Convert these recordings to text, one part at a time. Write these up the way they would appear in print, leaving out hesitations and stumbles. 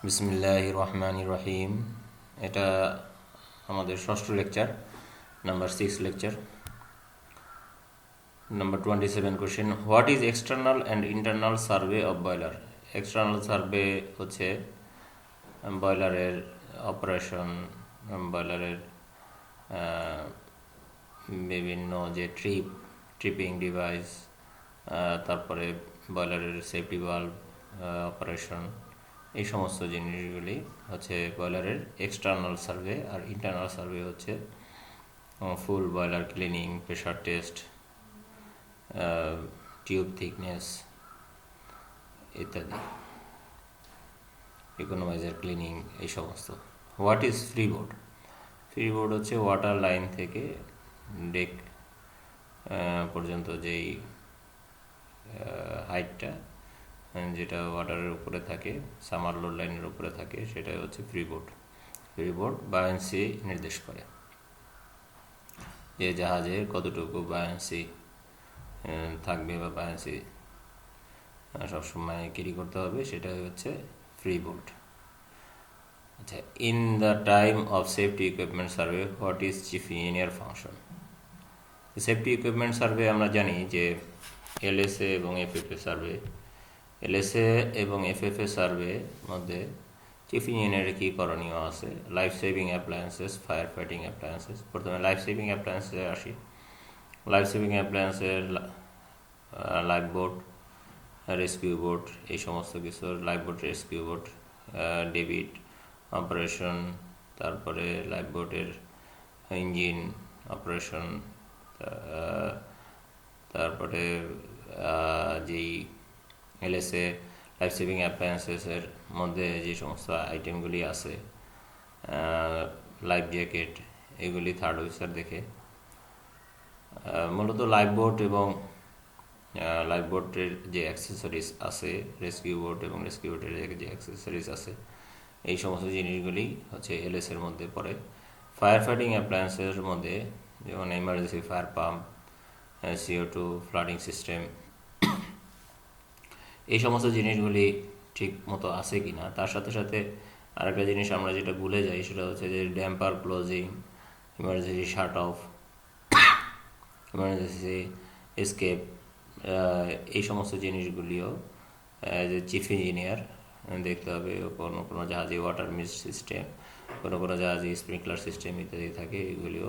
বিসমিল্লাহির রহমানির রহিম। এটা আমাদের ষষ্ঠ lecture, number 6 lecture. Number 27 question, what is external and internal survey of boiler? External survey হচ্ছে বয়লারের অপারেশন, বয়লারের বিভিন্ন যে ট্রিপিং ডিভাইস, তারপরে বয়লারের সেফটি ভালভ অপারেশন, এই সমস্ত জিনিসগুলি হচ্ছে বয়লারের এক্সটার্নাল সার্ভে। আর ইন্টারনাল সার্ভে হচ্ছে full boiler cleaning, pressure test, tube thickness ইত্যাদি, ইকোনমাইজার ক্লিনিং, এই সমস্ত। What is ফ্রিবোর্ড? ফ্রিবোর্ড হচ্ছে ওয়াটার লাইন থেকে ডেক পর্যন্ত যেই হাইটটা, যেটা ওয়াটারের উপরে থাকে, সামার লোড লাইনের উপরে থাকে, সেটাই হচ্ছে ফ্রিবোর্ড। ফ্রিবোর্ড বায়ান্সি নির্দেশ করে, যে জাহাজের কতটুকু বায়ান্সি থাকবে বা বায়ান্সি সবসময় ক্যারি করতে হবে, সেটাই হচ্ছে ফ্রিবোর্ড। আচ্ছা, in the time of safety equipment survey what is chief engineer function? Safety equipment survey আমরা জানি যে এলএসএ এবং এফএফএ সার্ভে, এলএসএ এবং এফএফএ সার্ভে মধ্যে চিফ ইঞ্জিনিয়ারের কী করণীয় আছে? Life saving appliances, fire fighting appliances. প্রথমে লাইফ সেভিং অ্যাপ্লায়েন্সে আসি। লাইফ সেভিং অ্যাপ্লায়েন্সের লাইফ বোট, রেস্কিউ বোট, এই সমস্ত কিছু, life boat, rescue boat, davit operation, তারপরে লাইফ বোটের ইঞ্জিন অপারেশন, তারপরে যেই এলএসএ লাইফ সেভিং অ্যাপ্লায়েন্সেসের মধ্যে যে সমস্ত আইটেমগুলি আছে, লাইফ জ্যাকেট, এগুলি থার্ড অফিসার দেখে। মূলত লাইফ বোট এবং লাইফ বোটের যে অ্যাক্সেসরিজ আছে, রেস্কিউ বোট এবং রেস্কিউ বোটের যে অ্যাক্সেসরিজ আছে, এই সমস্ত জিনিসগুলি হচ্ছে এলএসের মধ্যে পড়ে। ফায়ার ফাইটিং অ্যাপ্লায়েন্সের মধ্যে যেমন emergency fire pump, CO2 flooding system, এই সমস্ত জিনিসগুলি ঠিক মতো আছে কি না। তার সাথে সাথে আরেকটা জিনিস আমরা যেটা ভুলে যাই, সেটা হচ্ছে যে damper closing, emergency shut of, emergency escape, এই সমস্ত জিনিসগুলিও যে চিফ ইঞ্জিনিয়ার দেখতে হবে। কোনো কোনো জাহাজে ওয়াটার মিস্ট সিস্টেম, কোনো কোনো জাহাজে স্প্রিংকলার সিস্টেম ইত্যাদি থাকে, এগুলিও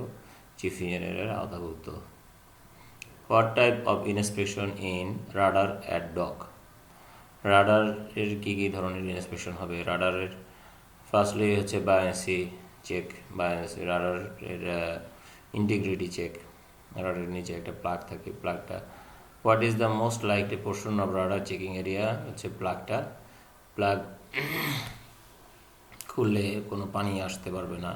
চিফ ইঞ্জিনিয়ারের আওতাভুক্ত। What type of inspection in rudder at dock? রাডারের কী কী ধরনের ইন্সপেকশন হবে? রাডারের ফার্স্টলি হচ্ছে বায়ান্সি চেক, বায়ান্সি রাডারের ইন্টিগ্রিটি চেক। রাডারের নিচে একটা প্লাগ থাকে, প্লাগটা। What is the most likely portion of rudder checking area? হচ্ছে প্লাগটা। প্লাগ খুললে কোনো পানি আসতে পারবে না।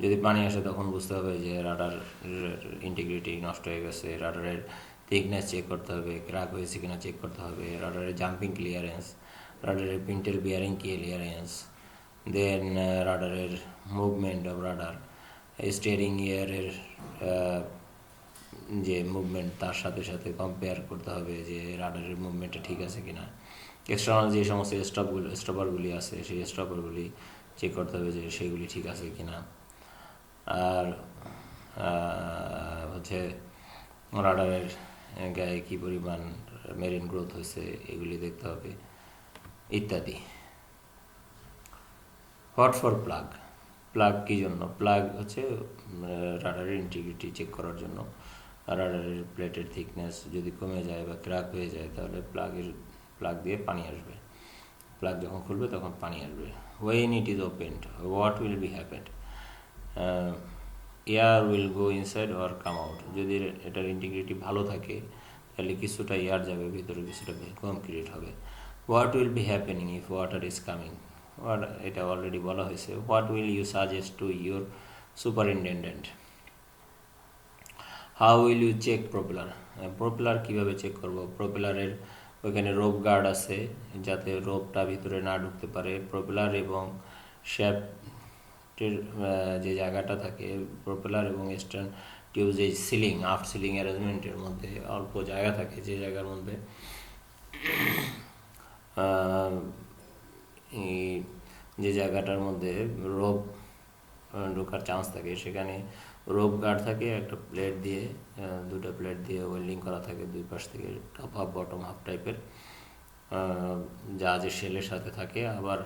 যদি পানি আসে তখন বুঝতে হবে যে রাডার ইন্টিগ্রিটি নষ্ট হয়ে গেছে। রাডারের থিকনেস চেক করতে হবে, ক্র্যাক হয়েছে কিনা চেক করতে হবে। রাডারের জাম্পিং ক্লিয়ারেন্স, রাডারের পিন্টেল বিয়ারিং ক্লিয়ারেন্স, দেন রাডারের মুভমেন্ট অফ রাডার, স্টিয়ারিং গিয়ারের যে মুভমেন্ট, তার সাথে সাথে কম্পেয়ার করতে হবে যে রাডারের মুভমেন্টটা ঠিক আছে কিনা। এক্সটার্নাল যে সমস্ত স্টপারগুলি আছে, সেই স্টপারগুলি চেক করতে হবে যে সেগুলি ঠিক আছে কিনা। আর হচ্ছে রাডারের গায়ে কী পরিমাণ মেরিন গ্রোথ হয়েছে, এগুলি দেখতে হবে ইত্যাদি। What for plug? প্লাগ কী জন্য? প্লাগ হচ্ছে রাডারের ইন্টিগ্রিটি চেক করার জন্য। রাডারের প্লেটের থিকনেস যদি কমে যায় বা ক্র্যাক হয়ে যায়, তাহলে প্লাগ দিয়ে পানি আসবে। প্লাগ যখন খুলবে তখন পানি আসবে। When it is opened what will be happened? Air will go inside or come out. যদি এটার ইন্টিগ্রিটি ভালো থাকে তাহলে কিছুটা এয়ার যাবে ভিতরে, কিছুটা ভ্যাকুয়াম ক্রিয়েট হবে। What will be happening if water is coming? এটা অলরেডি বলা হয়েছে। What will you suggest to your superintendent? How will you check propeller? Propeller কীভাবে চেক করব? প্রপেলারের ওইখানে রোপ গার্ড আছে, যাতে রোপটা ভিতরে না ঢুকতে পারে। প্রপেলার এবং শ্যাফটের যে জায়গাটা থাকে, প্রপেলার এবং স্টার্ন টিউব যে সিলিং, আফট সিলিং অ্যারেঞ্জমেন্টের মধ্যে অল্প জায়গা থাকে, যে জায়গার মধ্যে যে জায়গাটার মধ্যে রোগ ঢোকার চান্স থাকে সেখানে রোপ গার্ড থাকে, একটা প্লেট দিয়ে দুটো প্লেট দিয়ে ওয়েল্ডিং করা থাকে দুই পাশ থেকে, টপ হাফ বটম হাফ টাইপের, জাহাজের শেলের সাথে থাকে। আবার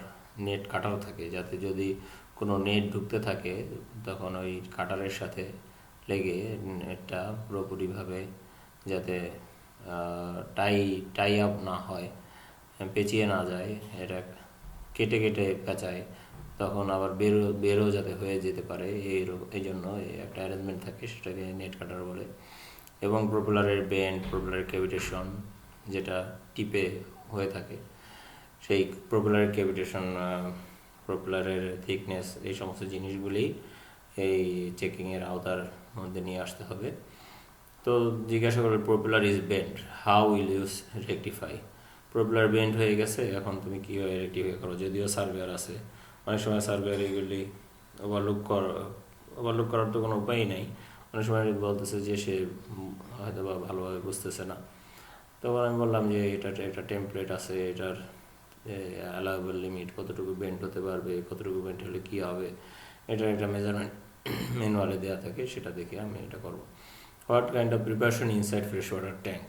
নেট কাটাও থাকে, যাতে যদি কোনো নেট ঢুকতে থাকে তখন ওই কাটারের সাথে লেগে নেটটা পুরোপুরিভাবে যাতে টাই টাই আপ না হয়, পেঁচিয়ে না যায়, এটা কেটে কেটে পেঁচায়, তখন আবার বেরও যাতে হয়ে যেতে পারে এই জন্য একটা অ্যারেঞ্জমেন্ট থাকে, সেটাকে নেট কাটার বলে। এবং প্রপেলারের বেন্ড, প্রপেলারের ক্যাভিটেশন যেটা টিপে হয়ে থাকে, সেই প্রপেলারের ক্যাভিটেশন, প্রপেলারের থিকনেস, এই সমস্ত জিনিসগুলি এই চেকিংয়ের আওতার মধ্যে নিয়ে আসতে হবে। তো জিজ্ঞাসা করবে propeller is bend, how will you rectify? Propeller bend হয়ে গেছে, এখন তুমি কীভাবে রেকটিফাই করো? যদিও সার্ভেয়ার আছে, অনেক সময় সার্ভেয়ার এগুলি ওভারলুক করার তো কোনো উপায়ই নেই। অনেক সময় বলতেছে যে সে হয়তো বা ভালোভাবে বুঝতেছে না। তখন আমি বললাম যে এটার একটা টেমপ্লেট আছে, এটার অ্যালাউয়েবল লিমিট, কতটুকু বেন্ড হতে পারবে, কতটুকু বেন্ড হলে কী হবে, এটার একটা মেজারমেন্ট ম্যানুয়ালে দেওয়া থাকে, সেটা দেখে আমি এটা করবো। What kind of preparation inside fresh water tank?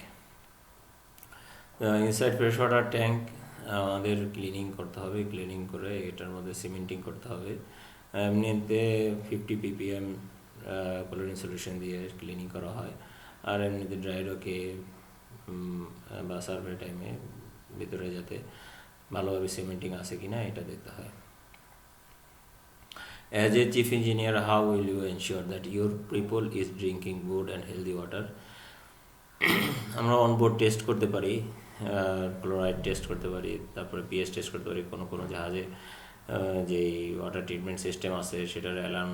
Inside fresh water tank আমাদের ক্লিনিং করতে হবে, ক্লিনিং করে এটার মধ্যে সিমেন্টিং করতে হবে। এমনিতে 50 ppm ক্লোরিন সলিউশন দিয়ে ক্লিনিং করা হয়, আর এমনিতে ড্রাই রকে বা সার্ভে টাইমে ভিতরে যাতে ভালোভাবে সিমেন্টিং আছে কিনা এটা দেখতে হয়। As a chief engineer, how will you ensure that your people is drinking good and healthy water? আমরা অনবোর্ড টেস্ট করতে পারি, ক্লোরাইড টেস্ট করতে পারি, তারপরে পিএইচ টেস্ট করতে পারি। কোনো জাহাজে যে ওয়াটার ট্রিটমেন্ট সিস্টেম আছে সেটার অ্যালার্ম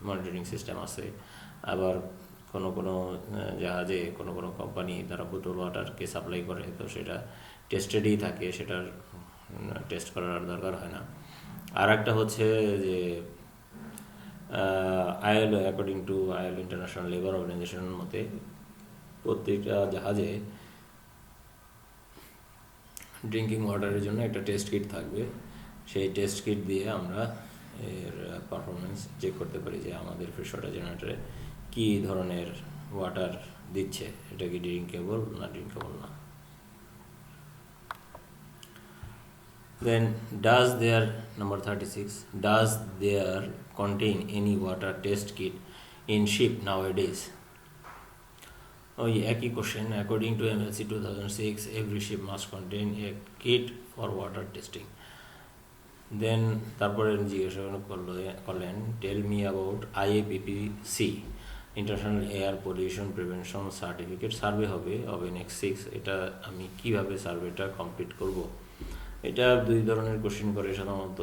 মনিটরিং সিস্টেম আছে। আবার কোনো জাহাজে কোনো কোম্পানি তারা বোতল ওয়াটারকে সাপ্লাই করে, তো সেটা টেস্টেডই থাকে, সেটার টেস্ট করার দরকার হয় না। আর একটা হচ্ছে যে ILO, according to ILO international labour অর্গানাইজেশনের মতে প্রত্যেকটা জাহাজে ড্রিঙ্কিং ওয়াটারের জন্য একটা টেস্ট কিট থাকবে। সেই টেস্ট কিট দিয়ে আমরা এর পারফরমেন্স চেক করতে পারি যে আমাদের ফ্রেশ ওয়াটার জেনারেটরে কী ধরনের ওয়াটার দিচ্ছে, এটা কি ড্রিঙ্কেবল না ড্রিঙ্কেবল না। Then number 36, does there contain any water test kit in ship nowadays? ওই একই question. According to MLC 2006, every ship must contain a kit for water testing. Then তারপরে জিজ্ঞাসা করলেন, tell me about IAPPC, international air pollution prevention certificate. Survey হবে next 6, এটা আমি কিভাবে সার্ভেটা complete করব? এটা দুই ধরনের কোশ্চেন করে সাধারণত।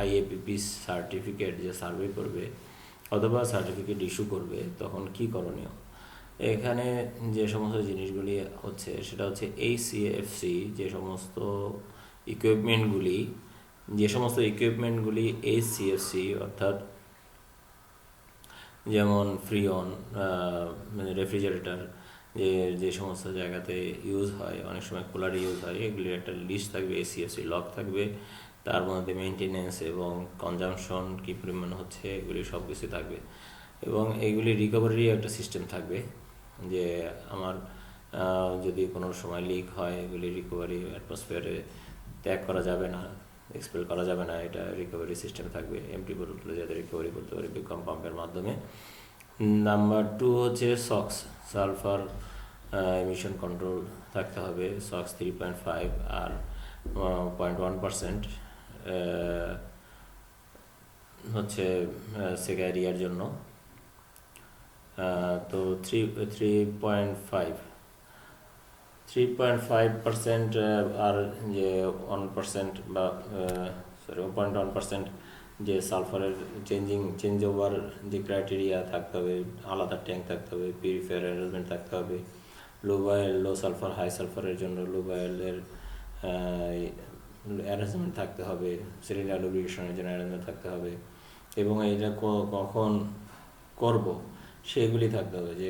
IAPP সার্টিফিকেট যে সার্ভে করবে অথবা সার্টিফিকেট ইস্যু করবে, তখন কি করণীয়? এখানে যে সমস্ত জিনিসগুলি হচ্ছে সেটা হচ্ছে HCFC, যে সমস্ত ইকুইপমেন্টগুলি HCFC অর্থাৎ যেমন ফ্রিঅন, মানে রেফ্রিজারেটর যে সমস্ত জায়গাতে ইউজ হয়, অনেক সময় কুলারে ইউজ হয়, এগুলির একটা লিস্ট থাকবে, HCFC লগ থাকবে, তার মধ্যে মেনটেনেন্স এবং কনজামশন কী পরিমাণ হচ্ছে এগুলি সব কিছু থাকবে। এবং এইগুলি রিকভারির একটা সিস্টেম থাকবে, যে আমার যদি কোনো সময় লিক হয় এগুলি রিকভারি অ্যাটমসফিয়ারে ত্যাগ করা যাবে না, এক্সপেল করা যাবে না, এটা রিকভারি সিস্টেম থাকবে। এমটি বোতলগুলো যাতে রিকভারি করতে পারে বিকম পাম্পের মাধ্যমে। নাম্বার 2 হচ্ছে SOx, সালফার এমিশন কন্ট্রোল থাকতে হবে। SOx 3.5 আর 0.1% হচ্ছে সেগারিয়ার জন্য। তো 3.5% আর যে 1% বা 1.1% যে সালফারের চেঞ্জ ওভার যে ক্রাইটেরিয়া থাকতে হবে, আলাদা ট্যাঙ্ক থাকতে হবে, পিউরিফায়ার অ্যারেঞ্জমেন্ট থাকতে হবে। লো সালফার হাই সালফারের জন্য লোবায়েলের অ্যারেঞ্জমেন্ট থাকতে হবে, সিলিন্ডার লুব্রিকেশনের জন্য অ্যারেঞ্জমেন্ট থাকতে হবে, এবং এটা কখন করব সেগুলি থাকতে হবে, যে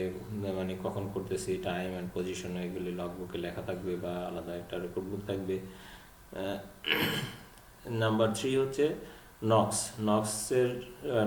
মানে কখন করতেছি, টাইম অ্যান্ড পজিশন, এগুলি লগবুকে লেখা থাকবে বা আলাদা একটা রেকর্ড বুক থাকবে। নাম্বার 3 হচ্ছে নক্স। নক্সের